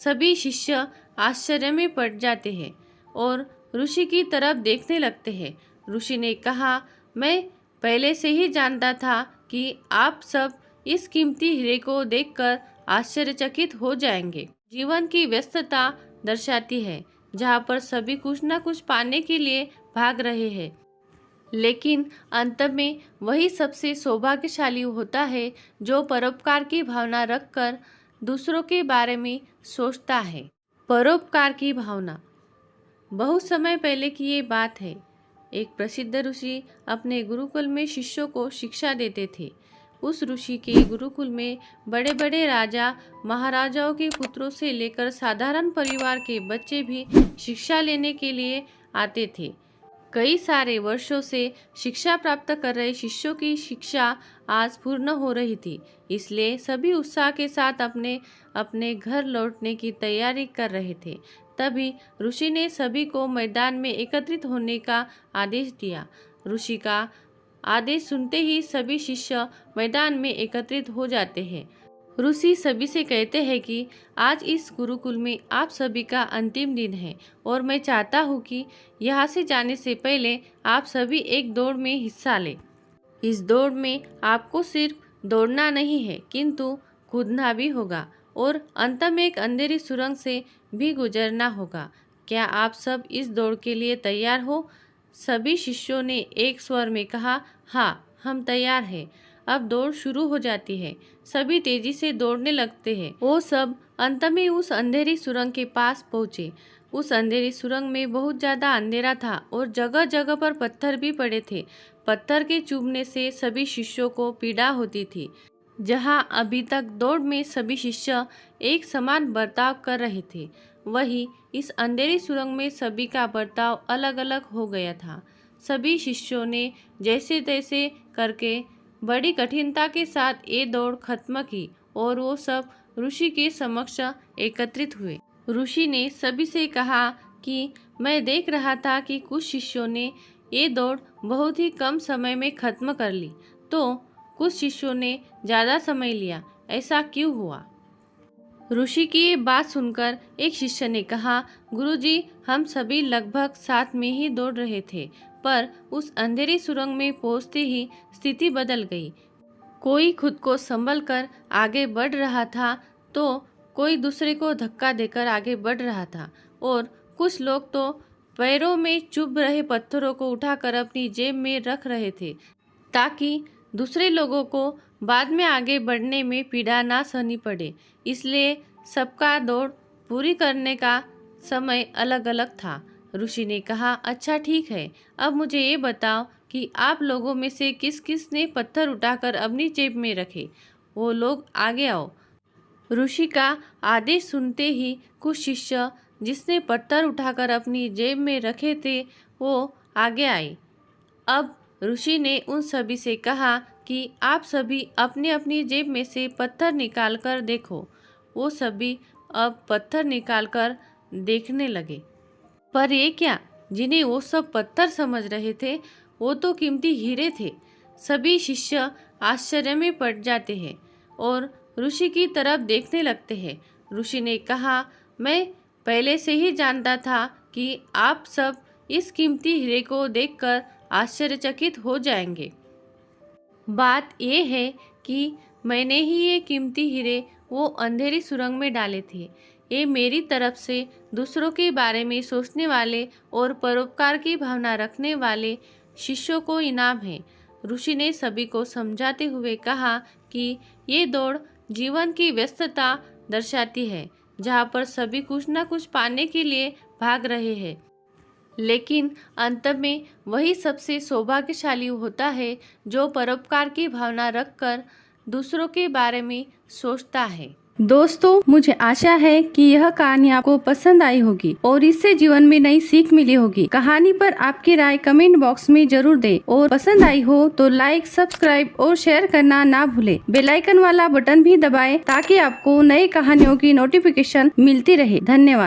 सभी शिष्य आश्चर्य में पड़ जाते हैं और ऋषि की तरफ देखने लगते हैं। ऋषि ने कहा, मैं पहले से ही जानता था कि आप सब इस कीमती हीरे को देखकर आश्चर्यचकित हो जाएंगे। जीवन की व्यस्तता दर्शाती है जहाँ पर सभी कुछ न कुछ पाने के लिए भाग रहे हैं, लेकिन अंत में वही सबसे सौभाग्यशाली होता है जो परोपकार की भावना रखकर दूसरों के बारे में सोचता है। परोपकार की भावना। बहुत समय पहले की ये बात है। एक प्रसिद्ध ऋषि अपने गुरुकुल में शिष्यों को शिक्षा देते थे। उस ऋषि के गुरुकुल में बड़े बड़े राजा महाराजाओं के पुत्रों से लेकर साधारण परिवार के बच्चे भी शिक्षा लेने के लिए आते थे। कई सारे वर्षों से शिक्षा प्राप्त कर रहे शिष्यों की शिक्षा आज पूर्ण हो रही थी, इसलिए सभी उत्साह के साथ अपने अपने घर लौटने की तैयारी कर रहे थे। तभी ऋषि ने सभी को मैदान में एकत्रित होने का आदेश दिया। ऋषि का आदेश सुनते ही सभी शिष्य मैदान में एकत्रित हो जाते हैं। ऋषि सभी से कहते हैं कि आज इस गुरुकुल में आप सभी का अंतिम दिन है और मैं चाहता हूँ कि यहाँ से जाने से पहले आप सभी एक दौड़ में हिस्सा लें। इस दौड़ में आपको सिर्फ दौड़ना नहीं है किंतु कूदना भी होगा और अंत में एक अंधेरी सुरंग से भी गुजरना होगा। क्या आप सब इस दौड़ के लिए तैयार हो? सभी शिष्यों ने एक स्वर में कहा, हाँ, हम तैयार हैं। अब दौड़ शुरू हो जाती है। सभी तेजी से दौड़ने लगते हैं। वो सब अंत में उस अंधेरी सुरंग के पास पहुंचे। उस अंधेरी सुरंग में बहुत ज़्यादा अंधेरा था और जगह जगह पर पत्थर भी पड़े थे। पत्थर के चुभने से सभी शिष्यों को पीड़ा होती थी। जहां अभी तक दौड़ में सभी शिष्य एक समान बर्ताव कर रहे थे, वहीं इस अंधेरी सुरंग में सभी का बर्ताव अलग अलग हो गया था। सभी शिष्यों ने जैसे तैसे करके बड़ी कठिनता के साथ ये दौड़ खत्म की और वो सब ऋषि के समक्ष एकत्रित हुए। ऋषि ने सभी से कहा कि मैं देख रहा था कि कुछ शिष्यों ने ये दौड़ बहुत ही कम समय में खत्म कर ली, तो कुछ शिष्यों ने ज़्यादा समय लिया। ऐसा क्यों हुआ? ऋषि की ये बात सुनकर एक शिष्य ने कहा, गुरुजी, हम सभी लगभग साथ में ही दौड़ रहे थे, पर उस अंधेरी सुरंग में पहुंचते ही स्थिति बदल गई। कोई खुद को संभल कर आगे बढ़ रहा था तो कोई दूसरे को धक्का देकर आगे बढ़ रहा था और कुछ लोग तो पैरों में चुभ रहे पत्थरों को उठाकर अपनी जेब में रख रहे थे ताकि दूसरे लोगों को बाद में आगे बढ़ने में पीड़ा ना सहनी पड़े। इसलिए सबका दौड़ पूरी करने का समय अलग अलग था। ऋषि ने कहा, अच्छा ठीक है, अब मुझे ये बताओ कि आप लोगों में से किस किस ने पत्थर उठाकर अपनी जेब में रखे। वो लोग आगे आओ। ऋषि का आदेश सुनते ही कुछ शिष्य जिसने पत्थर उठाकर अपनी जेब में रखे थे वो आगे आए। अब ऋषि ने उन सभी से कहा कि आप सभी अपनी अपनी जेब में से पत्थर निकाल कर देखो। वो सभी अब पत्थर निकालकर देखने लगे, पर ये क्या? जिन्हें वो सब पत्थर समझ रहे थे वो तो कीमती हीरे थे। सभी शिष्य आश्चर्य में पड़ जाते हैं और ऋषि की तरफ देखने लगते हैं। ऋषि ने कहा, मैं पहले से ही जानता था कि आप सब इस कीमती हीरे को देखकर आश्चर्यचकित हो जाएंगे। बात यह है कि मैंने ही ये कीमती हीरे वो अंधेरी सुरंग में डाले थे। ये मेरी तरफ से दूसरों के बारे में सोचने वाले और परोपकार की भावना रखने वाले शिष्यों को इनाम है। ऋषि ने सभी को समझाते हुए कहा कि ये दौड़ जीवन की व्यस्तता दर्शाती है जहाँ पर सभी कुछ न कुछ पाने के लिए भाग रहे हैं, लेकिन अंत में वही सबसे सौभाग्यशाली होता है जो परोपकार की भावना रखकर दूसरों के बारे में सोचता है। दोस्तों, मुझे आशा है कि यह कहानी आपको पसंद आई होगी और इससे जीवन में नई सीख मिली होगी। कहानी पर आपकी राय कमेंट बॉक्स में जरूर दें और पसंद आई हो तो लाइक, सब्सक्राइब और शेयर करना ना भूलें। बेल आइकन वाला बटन भी दबाएं ताकि आपको नई कहानियों की नोटिफिकेशन मिलती रहे। धन्यवाद।